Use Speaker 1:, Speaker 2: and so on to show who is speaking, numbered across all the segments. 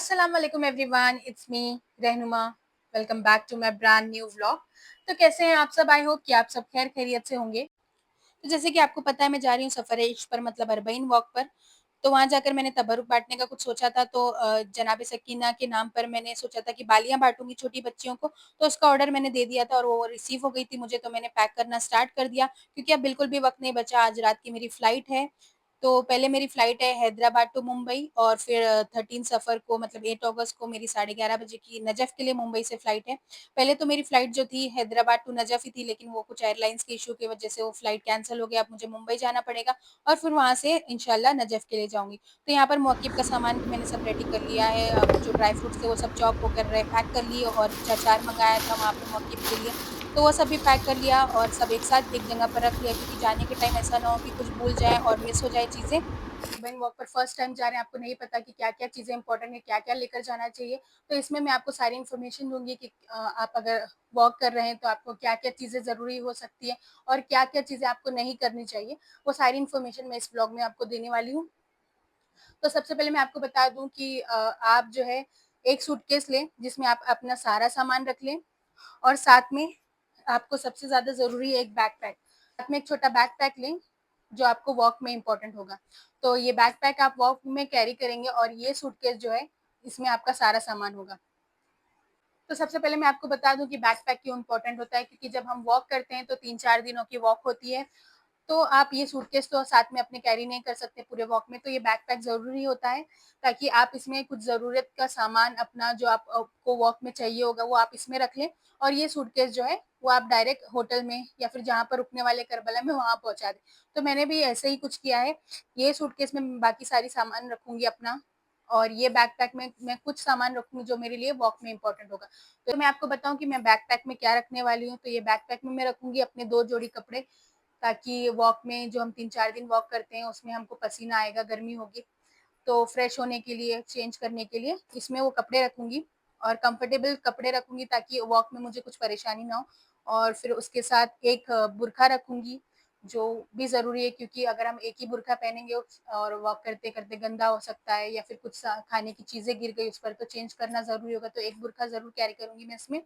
Speaker 1: अस्सलाम वालेकुम everyone, it's me Rahnuma. Welcome back to my brand new vlog. तो कैसे हैं आप सब? आई होप कि आप सब खैर खैरियत से होंगे। तो जैसे कि आपको पता है, मैं जा रही हूँ सफ़र इश्क पर, मतलब अरबईन वॉक पर। तो वहाँ जाकर मैंने तबरुक बांटने का कुछ सोचा था। तो जनाब सकीना के नाम पर मैंने सोचा था कि बालियाँ बांटूंगी छोटी बच्चियों को। तो उसका ऑर्डर मैंने दे दिया था और वो रिसीव हो गई थी मुझे। तो मैंने पैक करना स्टार्ट कर दिया क्योंकि अब बिल्कुल भी वक्त नहीं बचा। आज रात की मेरी फ्लाइट है। तो पहले मेरी फ्लाइट है हैदराबाद टू मुंबई, और फिर 13 सफ़र को, मतलब 8 अगस्त को मेरी 11:30 बजे की नजफ़ के लिए मुंबई से फ़्लाइट है। पहले तो मेरी फ़्लाइट जो थी हैदराबाद टू नजफ़ ही थी, लेकिन वो कुछ एयरलाइंस के इशू की वजह से वो फ़्लाइट कैंसिल हो गया। अब मुझे मुंबई जाना पड़ेगा और फिर वहाँ से इंशाल्लाह नजफ़ के लिए जाऊँगी। तो यहाँ पर मौक़िफ़ का सामान भी मैंने सब रेडी कर लिया है। जो ड्राई फ्रूट्स थे वो सब चॉप होकर पैक कर लिए, और कुछ अचार मँगाया था वहाँ पे मौक़िफ़ के लिए, तो वो सब भी पैक कर लिया और सब एक साथ एक जगह पर रख लिया, क्योंकि जाने के टाइम ऐसा ना हो कि कुछ भूल जाएँ और मिस हो जाए चीज़ें। व्हेन वॉक पर फर्स्ट टाइम जा रहे हैं, आपको नहीं पता कि क्या-क्या चीज़ें इंपॉर्टेंट है, क्या-क्या लेकर जाना चाहिए। तो इसमें मैं आपको सारी इन्फॉर्मेशन दूँगी कि आप अगर वॉक कर रहे हैं तो आपको क्या-क्या चीज़ें ज़रूरी हो सकती है और क्या-क्या चीज़ें आपको नहीं करनी चाहिए। वो सारी इन्फॉर्मेशन मैं इस व्लॉग में आपको देने वाली हूँ। तो सबसे पहले मैं आपको बता दूँ कि आप जो है एक सूटकेस लें जिसमें आप अपना सारा सामान रख लें, और साथ में आपको सबसे ज़्यादा ज़रूरी है एक बैकपैक। साथ में एक छोटा बैकपैक लें जो आपको वॉक में इम्पोर्टेंट होगा। तो ये बैकपैक आप वॉक में कैरी करेंगे और ये सूटकेस जो है इसमें आपका सारा सामान होगा। तो सबसे पहले मैं आपको बता दूँ कि बैकपैक क्यों इम्पोर्टेंट होता है, क्योंकि जब हम वॉक करते हैं तो 3-4 दिनों की वॉक होती है। तो आप ये सूटकेस तो साथ में अपने कैरी नहीं कर सकते पूरे वॉक में, तो ये बैकपैक ज़रूरी होता है ताकि आप इसमें कुछ ज़रूरत का सामान अपना जो आपको वॉक में चाहिए होगा वो आप इसमें रख लें, और ये सूटकेस जो है वो आप डायरेक्ट होटल में या फिर जहाँ पर रुकने वाले करबला में वहाँ पहुँचा दें। तो मैंने भी ऐसे ही कुछ किया है। ये सूटकेस में बाकी सारी सामान रखूँगी अपना, और ये बैकपैक में मैं कुछ सामान रखूँगी जो मेरे लिए वॉक में इम्पोर्टेंट होगा। तो मैं आपको बताऊँ कि मैं बैकपैक में क्या रखने वाली हूँ। तो ये बैकपैक में मैं रखूँगी अपने 2 जोड़ी कपड़े, ताकि वॉक में जो हम 3-4 दिन वॉक करते हैं उसमें हमको पसीना आएगा, गर्मी होगी, तो फ्रेश होने के लिए, चेंज करने के लिए इसमें वो कपड़े रखूँगी, और कंफर्टेबल कपड़े रखूँगी ताकि वॉक में मुझे कुछ परेशानी ना हो। और फिर उसके साथ एक बुर्का रखूँगी, जो भी ज़रूरी है, क्योंकि अगर हम एक ही बुर्का पहनेंगे और वॉक करते-करते गंदा हो सकता है या फिर कुछ खाने की चीज़ें गिर गई उस पर, तो चेंज करना ज़रूरी होगा। तो एक बुर्का ज़रूर कैरी करूँगी मैं इसमें,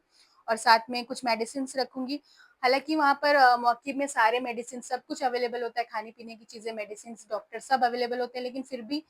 Speaker 1: और साथ में कुछ मेडिसिन्स रखूँगी। हालाँकि वहाँ पर मौक़िफ़ में सारे मेडिसिन सब कुछ अवेलेबल होता है, खाने-पीने की चीज़ें, मेडिसिन्स, डॉक्टर सब अवेलेबल होते हैं, लेकिन फिर भी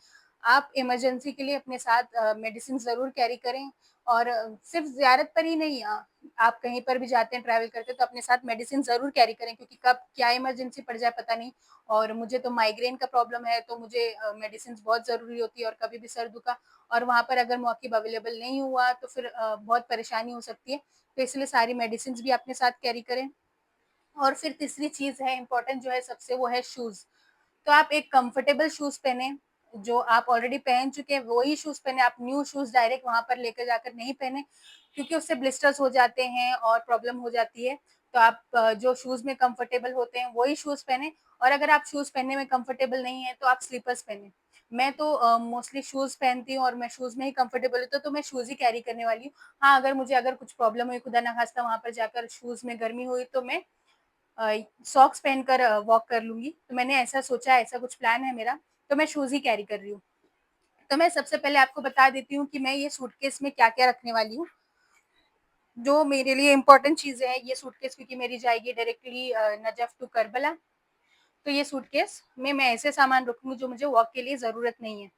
Speaker 1: आप इमरजेंसी के लिए अपने साथ मेडिसिन ज़रूर कैरी करें। और सिर्फ़ ज़ियारत पर ही नहीं, आप कहीं पर भी जाते हैं, ट्रैवल करते हैं, तो अपने साथ मेडिसिन ज़रूर कैरी करें, क्योंकि कब क्या इमरजेंसी पड़ जाए पता नहीं। और मुझे तो माइग्रेन का प्रॉब्लम है, तो मुझे मेडिसिन्स बहुत ज़रूरी होती है, और कभी भी सर दुखा और वहाँ पर अगर मौक़िफ़ अवेलेबल नहीं हुआ तो फिर बहुत परेशानी हो सकती है। तो इसलिए सारी मेडिसिन्स भी अपने साथ कैरी करें। और फिर तीसरी चीज़ है इम्पोर्टेंट जो है सबसे, वो है शूज़। तो आप एक कंफर्टेबल शूज़ पहने, जो आप ऑलरेडी पहन चुके हैं वही शूज़ पहने। आप न्यू शूज़ डायरेक्ट वहाँ पर लेकर जाकर नहीं पहने, क्योंकि उससे ब्लिस्टर्स हो जाते हैं और प्रॉब्लम हो जाती है। तो आप जो शूज़ में कंफर्टेबल होते हैं वही शूज़ पहने, और अगर आप शूज़ पहनने में कंफर्टेबल नहीं है तो आप स्लीपर्स पहने। मैं तो मोस्टली शूज़ पहनती हूँ और मैं शूज़ में ही कंफर्टेबल होती हूँ, तो मैं शूज़ ही कैरी करने वाली हूँ। हाँ, अगर कुछ प्रॉब्लम हुई, खुदा ना खास्ता वहाँ पर जाकर शूज़ में गर्मी हुई, तो मैं सॉक्स पहनकर वॉक कर लूँगी। तो मैंने ऐसा सोचा है, ऐसा कुछ प्लान है मेरा, तो मैं शूज़ ही कैरी कर रही हूँ। तो मैं सबसे पहले आपको बता देती हूँ कि मैं ये सूटकेस में क्या-क्या रखने वाली हूँ। जो मेरे लिए इम्पोर्टेंट चीज़ें हैं, ये सूटकेस क्योंकि मेरी जाएगी डायरेक्टली नजफ़ टू करबला, तो ये सूटकेस में मैं ऐसे सामान रखूँगी जो मुझे वॉक के लिए ज़रूरत नहीं है।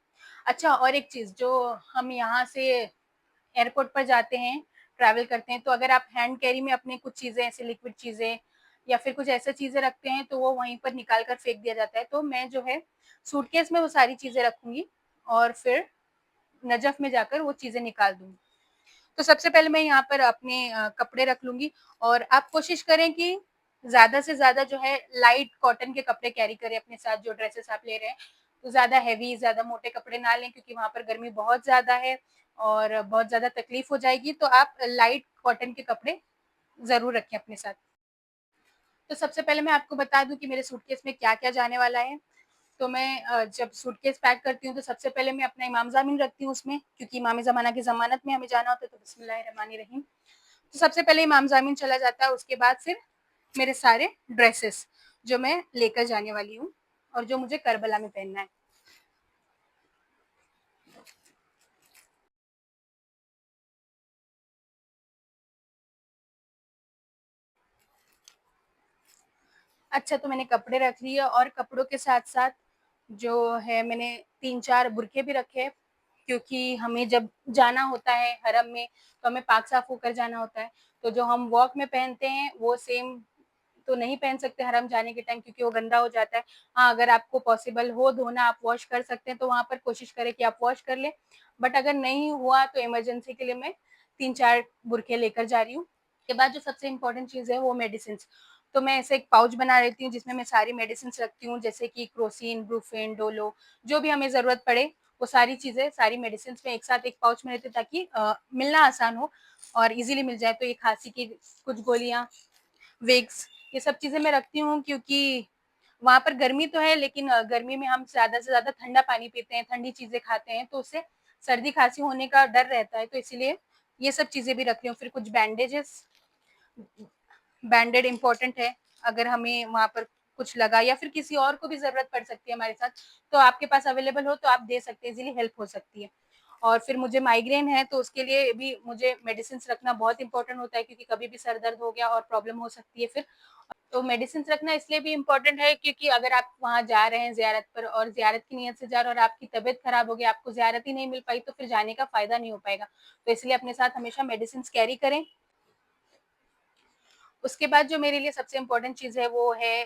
Speaker 1: अच्छा, और एक चीज़, जो हम यहाँ से एयरपोर्ट पर जाते हैं, ट्रैवल करते हैं, तो अगर आप हैंड कैरी में अपनी कुछ चीज़ें, ऐसे लिक्विड चीज़ें या फिर कुछ ऐसी चीज़ें रखते हैं, तो वो वहीं पर निकाल कर फेंक दिया जाता है। तो मैं जो है सूटकेस में वो सारी चीज़ें रखूँगी, और फिर नजफ़ में जाकर वो चीज़ें निकाल दूँगी। तो सबसे पहले मैं यहाँ पर अपने कपड़े रख लूँगी, और आप कोशिश करें कि ज़्यादा से ज़्यादा जो है लाइट कॉटन के कपड़े कैरी करें अपने साथ, जो ड्रेसेस आप ले रहे हैं। तो ज़्यादा हेवी, ज़्यादा मोटे कपड़े ना लें, क्योंकि वहाँ पर गर्मी बहुत ज़्यादा है और बहुत ज़्यादा तकलीफ हो जाएगी। तो आप लाइट कॉटन के कपड़े ज़रूर रखें अपने साथ। तो सबसे पहले मैं आपको बता दूँ कि मेरे सूटकेस में क्या-क्या जाने वाला है। तो मैं जब सूटकेस पैक करती हूँ तो सबसे पहले मैं अपना इमाम ज़ामिन रखती हूँ उसमें, क्योंकि इमाम ज़माना की ज़मानत में हमें जाना होता है, तो बिस्मिल्लाहिर्रहमानिर्रहीम। तो सबसे पहले इमाम ज़ामिन चला जाता है, उसके बाद फिर मेरे सारे ड्रेसेस जो मैं लेकर जाने वाली हूँ और जो मुझे करबला में पहनना है। अच्छा, तो मैंने कपड़े रख लिए और कपड़ों के साथ-साथ जो है मैंने 3-4 बुर्के भी रखे हैं, क्योंकि हमें जब जाना होता है हरम में, तो हमें पाक-साफ होकर जाना होता है। तो जो हम वॉक में पहनते हैं, वो सेम तो नहीं पहन सकते हरम जाने के टाइम, क्योंकि वो गंदा हो जाता है। हाँ, अगर आपको पॉसिबल हो धोना, आप वॉश कर सकते हैं, तो वहाँ पर कोशिश करें कि आप वॉश कर लें। बट अगर नहीं हुआ, तो इमरजेंसी के लिए मैं 3-4 बुर्के लेकर जा रही हूँ। के बाद जो सबसे इम्पोर्टेंट चीज़ है वो मेडिसिन्स। तो मैं ऐसे एक पाउच बना लेती हूँ जिसमें मैं सारी मेडिसिन्स रखती हूँ, जैसे कि क्रोसिन, ब्रूफेन, डोलो, जो भी हमें ज़रूरत पड़े वो सारी चीज़ें, सारी मेडिसिन्स मैं एक साथ एक पाउच में लेती हूँ, ताकि मिलना आसान हो और ईज़िली मिल जाए। तो ये खाँसी की कुछ गोलियाँ, विक्स, ये सब चीज़ें मैं रखती हूँ, क्योंकि वहाँ पर गर्मी तो है, लेकिन गर्मी में हम ज़्यादा से ज़्यादा ठंडा पानी पीते हैं, ठंडी चीज़ें खाते हैं, तो उससे सर्दी-खाँसी होने का डर रहता है, तो इसीलिए ये सब चीज़ें भी रख रही हूँ। फिर कुछ बैंडेजेस, बैंडेड इम्पोर्टेंट है, अगर हमें वहाँ पर कुछ लगा या फिर किसी और को भी ज़रूरत पड़ सकती है हमारे साथ, तो आपके पास अवेलेबल हो तो आप दे सकते हैं, इज़िली हेल्प हो सकती है। और फिर मुझे माइग्रेन है, तो उसके लिए भी मुझे मेडिसिन्स रखना बहुत इम्पोर्टेंट होता है, क्योंकि कभी भी सर दर्द हो गया और प्रॉब्लम हो सकती है फिर। तो मेडिसिन्स रखना इसलिए भी इम्पोर्टेंट है, क्योंकि अगर आप वहाँ जा रहे हैं ज़ियारत पर और ज़ियारत की नीयत से जा रहे हैं और आपकी तबीयत खराब हो गई, आपको ज़ियारत ही नहीं मिल पाई, तो फिर जाने का फ़ायदा नहीं हो पाएगा। तो इसलिए अपने साथ हमेशा मेडिसिन्स कैरी करें। उसके बाद जो मेरे लिए सबसे इम्पोर्टेंट चीज़ है वो है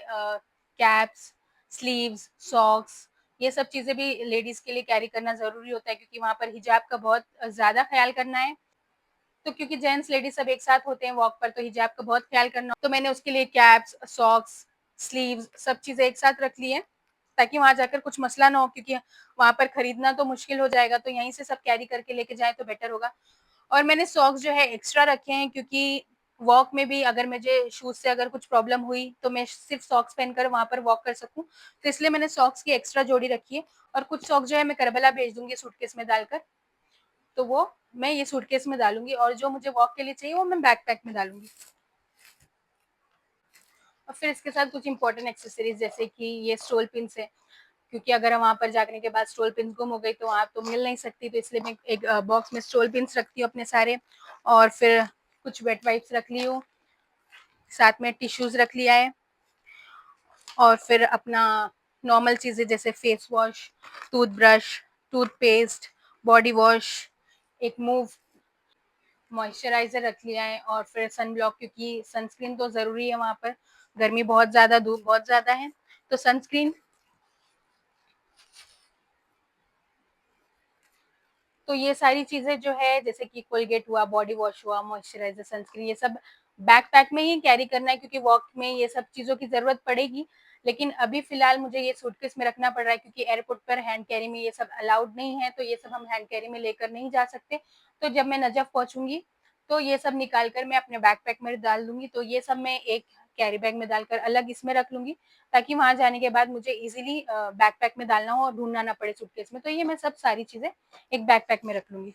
Speaker 1: कैप्स, स्लीव्स, सॉक्स, ये सब चीज़ें भी लेडीज़ के लिए कैरी करना ज़रूरी होता है, क्योंकि वहाँ पर हिजाब का बहुत ज़्यादा ख़्याल करना है। तो क्योंकि जेंट्स लेडीज़ सब एक साथ होते हैं वॉक पर, तो हिजाब का बहुत ख़्याल करना, तो मैंने उसके लिए कैप्स, सॉक्स, स्लीव्स सब चीज़ें एक साथ रख ली हैं, ताकि वहाँ जाकर कुछ मसला ना हो, क्योंकि वहाँ पर खरीदना तो मुश्किल हो जाएगा, तो यहीं से सब कैरी करके लेके जाएँ तो बेटर होगा। और मैंने सॉक्स जो है एक्स्ट्रा रखे हैं, क्योंकि वॉक में भी अगर मुझे शूज़ से अगर कुछ प्रॉब्लम हुई, तो मैं सिर्फ़ सॉक्स पहनकर वहाँ पर वॉक कर सकूँ। तो इसलिए मैंने सॉक्स की एक्स्ट्रा जोड़ी रखी है, और कुछ सॉक्स जो है मैं करबला भेज दूँगी सूटकेस में डालकर, तो वो मैं ये सूटकेस में डालूँगी, और जो मुझे वॉक के लिए चाहिए वो मैं बैकपैक में डालूँगी। और फिर इसके साथ कुछ इम्पोर्टेंट एक्सेसरीज़, जैसे कि ये स्टोल पिन्स है, क्योंकि अगर हम वहाँ पर जाने के बाद स्टोल पिन्स गुम हो गई तो वहाँ तो मिल नहीं सकती, तो इसलिए मैं एक बॉक्स में स्टोल पिन्स रखती हूँ अपने सारे। और फिर कुछ वेट वाइप्स रख ली हूँ, साथ में टिश्यूज़ रख लिया है, और फिर अपना नॉर्मल चीज़ें जैसे face wash, toothbrush, toothpaste, body wash, एक मूव, मॉइस्चराइज़र रख लिया है, और फिर सन ब्लॉक, क्योंकि सनस्क्रीन तो ज़रूरी है वहाँ पर, गर्मी बहुत ज़्यादा, धूप बहुत ज़्यादा है, तो सनस्क्रीन। तो ये सारी चीज़ें जो है, जैसे कि कोलगेट हुआ, बॉडी वॉश हुआ, मॉइस्चराइज़र, सनस्क्रीन, ये सब बैकपैक में ही कैरी करना है, क्योंकि वॉक में ये सब चीज़ों की ज़रूरत पड़ेगी। लेकिन अभी फ़िलहाल मुझे ये सूटकेस में रखना पड़ रहा है, क्योंकि एयरपोर्ट पर हैंड कैरी में ये सब अलाउड नहीं है, तो ये सब हम हैंड कैरी में लेकर नहीं जा सकते। तो जब मैं नजफ़ पहुँचूँगी, तो ये सब निकाल कर मैं अपने बैकपैक में डाल दूँगी, तो ये सब मैं एक कैरी बैग में डालकर अलग इसमें रख लूँगी, ताकि वहाँ जाने के बाद मुझे ईज़िली बैकपैक में डालना हो और ढूँढना ना पड़े सूटकेस में। तो ये मैं सब सारी चीज़ें एक बैकपैक में रख लूँगी।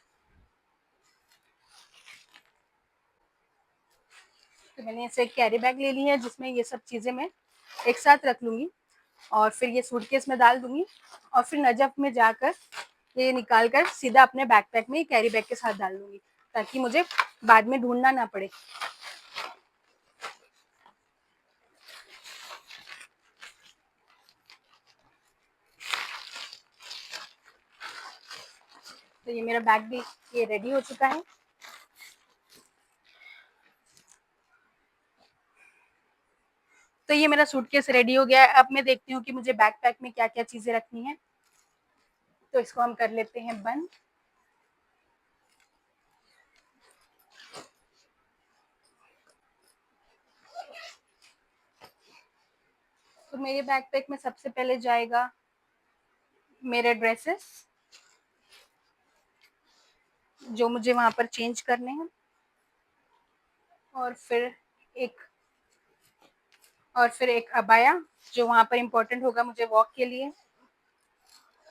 Speaker 1: तो मैंने ऐसे एक कैरी बैग ले ली है, जिसमें ये सब चीज़ें मैं एक साथ रख लूँगी, और फिर ये सूटकेस में डाल दूँगी, और फिर नजफ़ में जाकर ये निकाल कर सीधा अपने बैकपैक में कैरी बैग के साथ डाल दूँगी, ताकि मुझे बाद में ढूँढना ना पड़े। तो ये मेरा बैग भी ये रेडी हो चुका है। तो ये मेरा सूटकेस रेडी हो गया है। अब मैं देखती हूँ कि मुझे बैकपैक में क्या-क्या चीज़ें रखनी है। तो इसको हम कर लेते हैं बंद। तो मेरे बैकपैक में सबसे पहले जाएगा मेरे ड्रेसेस, जो मुझे वहाँ पर चेंज करने हैं, और फिर एक और फिर एक अबाया, जो वहाँ पर इम्पोर्टेंट होगा मुझे वॉक के लिए,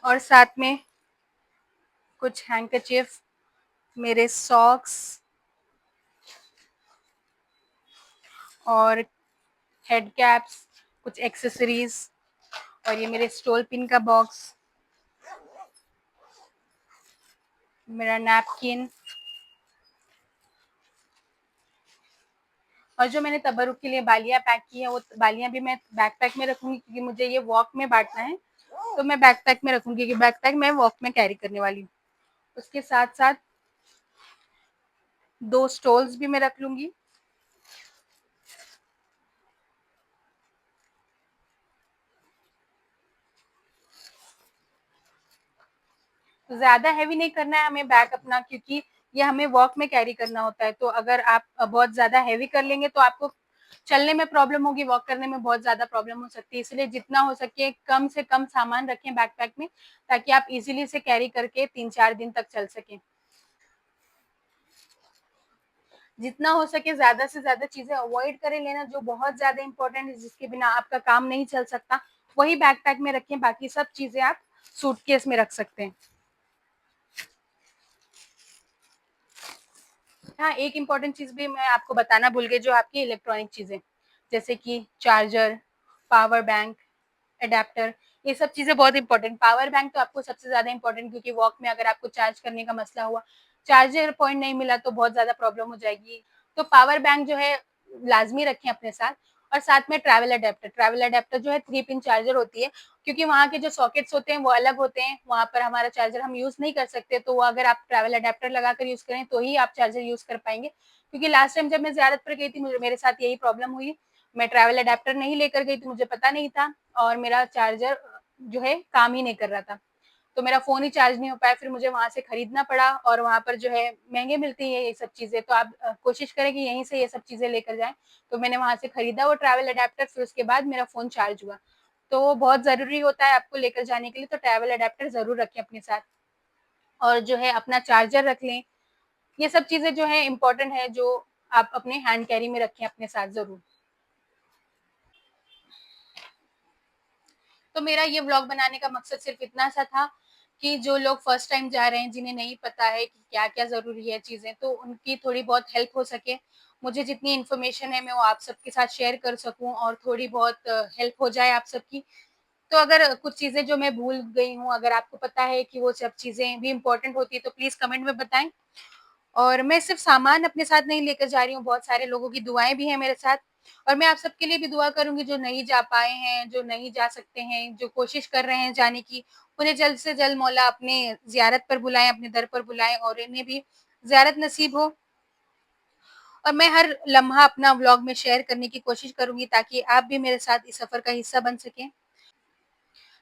Speaker 1: और साथ में कुछ हैंकरचिफ, मेरे सॉक्स, और हेड कैप्स, कुछ एक्सेसरीज़, और ये मेरे स्टोल पिन का बॉक्स, मेरा नैपकिन, और जो मैंने तबरुक के लिए बालियाँ पैक की है, वो बालियाँ भी मैं बैकपैक में रखूँगी क्योंकि मुझे ये वॉक में बाँटना है, तो मैं बैकपैक में रखूँगी क्योंकि बैकपैक मैं वॉक में कैरी करने वाली हूँ। उसके साथ-साथ 2 स्टोल्स भी मैं रख लूँगी। ज़्यादा हेवी नहीं करना है हमें बैग अपना, क्योंकि ये हमें वॉक में कैरी करना होता है। तो अगर आप बहुत ज़्यादा हेवी कर लेंगे तो आपको चलने में प्रॉब्लम होगी, वॉक करने में बहुत ज़्यादा प्रॉब्लम हो सकती है। इसलिए जितना हो सके कम से कम सामान रखें बैकपैक में, ताकि आप इज़िली इसे कैरी करके 3-4 दिन तक चल सकें। जितना हो सके ज़्यादा से ज़्यादा चीज़ें अवॉइड करें लेना जो बहुत ज़्यादा इम्पोर्टेंट है, जिसके बिना आपका काम नहीं चल सकता, वही बैकपैक में रखें, बाकी सब चीज़ें आप सूटकेस में रख सकते हैं। हाँ, एक इम्पोर्टेंट चीज़ भी मैं आपको बताना भूल गई, जो आपकी इलेक्ट्रॉनिक चीज़ें, जैसे कि चार्जर, पावर बैंक, एडेप्टर, ये सब चीज़ें बहुत इम्पोर्टेंट। पावर बैंक तो आपको सबसे ज़्यादा इम्पोर्टेंट, क्योंकि वॉक में अगर आपको चार्ज करने का मसला हुआ, चार्जर पॉइंट नहीं मिला तो बहुत ज़्यादा प्रॉब्लम हो जाएगी। तो पावर बैंक जो है लाज़मी रखें अपने साथ, और साथ में ट्रैवल एडेप्टर। ट्रैवल एडेप्टर जो है 3 पिन चार्जर होती है, क्योंकि वहाँ के जो सॉकेट्स होते हैं वो अलग होते हैं, वहाँ पर हमारा चार्जर हम यूज़ नहीं कर सकते, तो वो अगर आप ट्रैवल एडेप्टर लगाकर यूज़ करें तो ही आप चार्जर यूज़ कर पाएँगे। क्योंकि लास्ट टाइम जब मैं ज़ियारत पर गई थी, मुझे मेरे साथ यही प्रॉब्लम हुई। मैं ट्रैवल एडेप्टर नहीं लेकर गई थी, मुझे पता नहीं था, और मेरा चार्जर जो है काम ही नहीं कर रहा था। तो मेरा फ़ोन ही चार्ज नहीं हो पाया, फिर मुझे वहाँ से खरीदना पड़ा, और वहाँ पर जो है महँगे मिलती है ये सब चीज़ें, तो आप कोशिश करें कि यहीं से ये सब चीज़ें लेकर जाएँ। तो मैंने वहाँ से खरीदा वो ट्रैवल एडेप्टर, फिर उसके बाद मेरा फ़ोन चार्ज हुआ। तो वो बहुत ज़रूरी होता है आपको लेकर जाने के लिए, तो ट्रैवल एडेप्टर ज़रूर रखें अपने साथ, और जो है अपना चार्जर रख लें। ये सब चीज़ें जो हैं इम्पोर्टेंट है, जो आप अपने हैंड कैरी में रखें अपने साथ ज़रूर। तो मेरा ये व्लॉग बनाने का मकसद सिर्फ इतना सा था कि जो लोग फर्स्ट टाइम जा रहे हैं, जिन्हें नहीं पता है कि क्या-क्या ज़रूरी है चीज़ें, तो उनकी थोड़ी बहुत हेल्प हो सके। मुझे जितनी इन्फॉर्मेशन है मैं वो आप सबके साथ शेयर कर सकूँ, और थोड़ी बहुत हेल्प हो जाए आप सबकी। तो अगर कुछ चीज़ें जो मैं भूल गई हूँ, अगर आपको पता है कि वो सब चीज़ें भी इम्पोर्टेंट होती है, तो प्लीज़ कमेंट में बताएँ। और मैं सिर्फ सामान अपने साथ नहीं लेकर जा रही हूँ, बहुत सारे लोगों की दुआएँ भी हैं मेरे साथ, और मैं आप सबके लिए भी दुआ करूँगी, जो नहीं जा पाए हैं, जो नहीं जा सकते हैं, जो कोशिश कर रहे हैं जाने की, उन्हें जल्द से जल्द मौला अपने ज़ियारत पर बुलाएँ, अपने दर पर बुलाएँ, और इन्हें भी ज़ियारत नसीब हो। और मैं हर लम्हा अपना व्लॉग में शेयर करने की कोशिश करूँगी, ताकि आप भी मेरे साथ इस सफ़र का हिस्सा बन सकें।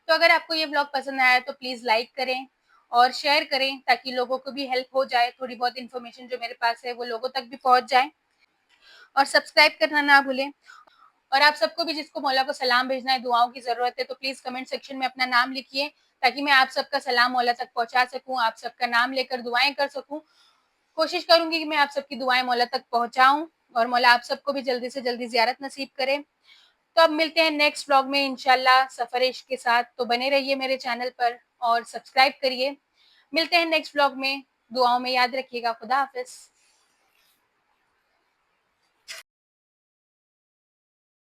Speaker 1: तो अगर आपको ये व्लॉग पसंद आया तो प्लीज़ लाइक करें और शेयर करें, ताकि लोगों को भी हेल्प हो जाए, थोड़ी बहुत इन्फॉर्मेशन जो मेरे पास है वो लोगों तक भी पहुँच जाए। और सब्सक्राइब करना ना भूलें। और आप सबको भी, जिसको मौला को सलाम भेजना है, दुआओं की ज़रूरत है, तो प्लीज़ कमेंट सेक्शन में अपना नाम लिखिए, ताकि मैं आप सबका सलाम मौला तक पहुँचा सकूँ, आप सबका नाम लेकर दुआएँ कर सकूँ। कोशिश करूँगी कि मैं आप सबकी दुआएँ मौला तक पहुँचाऊँ, और मौला आप सबको भी जल्दी से जल्दी ज़ियारत नसीब करे। तो अब मिलते हैं नेक्स्ट व्लॉग में इंशाल्लाह सफ़र-ए-इश्क के साथ, तो बने रहिए मेरे चैनल पर और सब्सक्राइब करिए। मिलते हैं नेक्स्ट व्लॉग में, दुआओं में याद रखिएगा। खुदा हाफ़िज़।